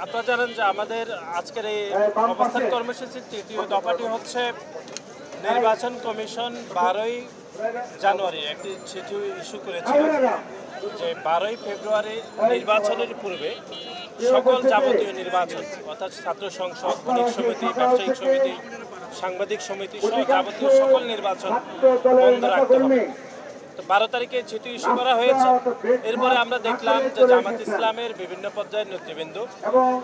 আপনারা জানেন যে আমাদের আজকের এই অবস্থান কর্মসূচির তৃতীয় দফাটি হচ্ছে নির্বাচন কমিশন 12ই জানুয়ারি একটি চিঠি ইস্যু করেছিল যে 12ই ফেব্রুয়ারি নির্বাচনের পূর্বে সকল যাবতীয় নির্বাচন অর্থাৎ ছাত্র সংসদ, বণিক সমিতি, ব্যবসায়িক সমিতি, সাংবাদিক সমিতি সহ যাবতীয় সকল নির্বাচন বন্ধ রাখতে হবে। তো 12 তারিখে চিঠি ইস্যু করা হয়েছে। এরপরে আমরা দেখলাম যে জামাত ইসলামের বিভিন্ন পর্যায়ের নেতৃবৃন্দ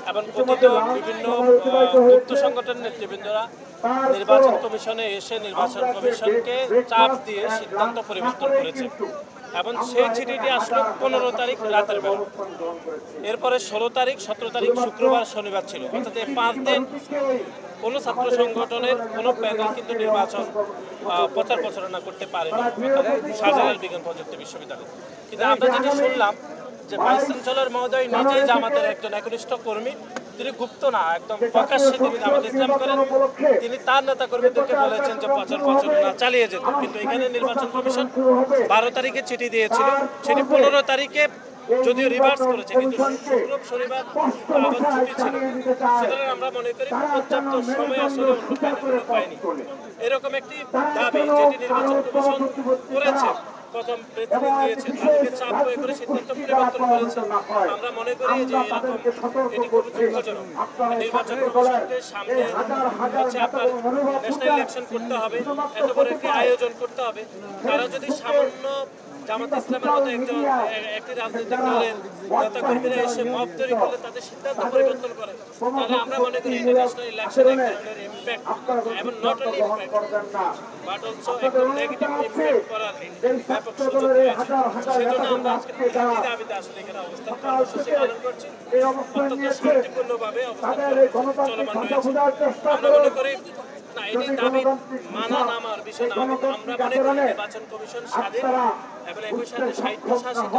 এবং কথিত বিভিন্ন গুপ্ত সংগঠনের নেতৃবৃন্দরা নির্বাচন কমিশনে এসে নির্বাচন কমিশনকে চাপ দিয়ে সিদ্ধান্ত পরিবর্তন করেছে এবং সেই চিঠিটি আসলো 15 তারিখ রাতের বেলা। এরপরে 16 তারিখ, 17 তারিখ শুক্রবার, শনিবার ছিল, অর্থাৎ এই 5 দিন কোনো ছাত্র সংগঠনের কোনো প্যানেল কিন্তু নির্বাচন প্রচার প্রচারণা করতে পারেনি শাহজালাল বিজ্ঞান প্রযুক্তি বিশ্ববিদ্যালয়। কিন্তু আমরা যেটা শুনলাম যে ভাইস চ্যান্সেলর মহোদয় নিজেই জামাতের একজন একনিষ্ঠ কর্মী, তিনি গুপ্ত না, একদম প্রকাশ্যে তিনি জামাত ইসলাম করেন, তিনি তার নেতা কর্মীদেরকে বলেছেন যে প্রচার প্রচারণা চালিয়ে যেত। কিন্তু এখানে নির্বাচন কমিশন 12 তারিখে চিঠি দিয়েছিল, সেটি 15 তারিখে যদিও রিভার্স করেছে, কিন্তু শুক্র শনিবার আবার ছুটি ছিল। সুতরাং আমরা মনে করি পর্যাপ্ত সময় আসলে অন্য প্যানেলগুলো পায়নি। এরকম একটি দাবি যেটি নির্বাচন কমিশন করেছে, প্রথম প্রেসিডেন্ট দিয়েছে, তাদেরকে চাপ প্রয়োগ করে সিদ্ধান্ত পরিবর্তন করেছে। আমরা মনে করি যে এরকম এটি খুব দুঃখজনক। নির্বাচন কমিশনকে সামনে হচ্ছে আপনার ন্যাশনাল ইলেকশন করতে হবে, এত বড় একটি আয়োজন করতে হবে, তারা যদি সামান্য জামাত ইসলামের মতো একটি রাজনৈতিক দলের নেতাকর্মীরা এসে মব তৈরি করলে তাদের সিদ্ধান্ত পরিবর্তন করে, তাহলে আমরা মনে করি ন্যাশনাল ইলেকশন এক ধরনের ইম্প্যাক্ট এবং not only impact but also একদম নেগেটিভ ইম্প্যাক্ট করার ব্যাপক সুযোগ রয়েছে। সেজন্য আমরা আজকে এই দাবিতে আসলে এখানে অবস্থান কর্মসূচি পালন করছি। অত্যন্ত শান্তিপূর্ণভাবে অবস্থান কর্মসূচি চলমান রয়েছে। আমরা মনে করি না, এটি দাবি মানা নামার বিষয় না। আমরা মনে করি নির্বাচন কমিশন স্বাধীন এবং একই সাথে স্বায়ত্তশাসিত।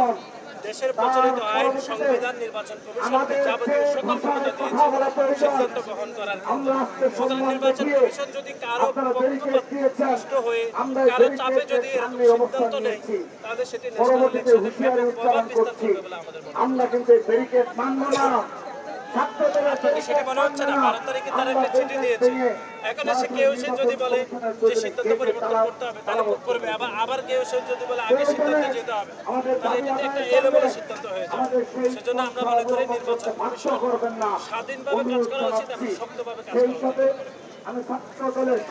দেশের প্রচলিত আইন, সংবিধান নির্বাচন কমিশনকে যাবতীয় সকল ক্ষমতা দিয়েছে সিদ্ধান্ত গ্রহণ করার ক্ষেত্রে। সুতরাং নির্বাচন কমিশন যদি কারো পক্ষপাতদুষ্ট হয়ে কারো চাপে যদি এরকম সিদ্ধান্ত নেয়, তাহলে সেটি ন্যাশনাল ইলেকশনে ব্যাপক প্রভাব বিস্তার করবে বলে আমাদের মনে হয়। আপনাকে সেটা মনে হচ্ছে না? 12 তারিখে তারা একটা চিঠি দিয়েছে, এখন এসে কেউ এসে যদি বলে যে সিদ্ধান্ত পরিবর্তন করতে হবে তাহলে করবে, আবার কেউ এসে যদি বলে আগে সিদ্ধান্ত যেতে হবে, তাহলে এটাতে একটা এলোমেলো সিদ্ধান্ত হয়ে যাবে। সেজন্য আমরা মনে করি নির্বাচন কমিশন স্বাধীনভাবে কাজ করা উচিত এবং শক্তভাবে কাজ করা উচিত।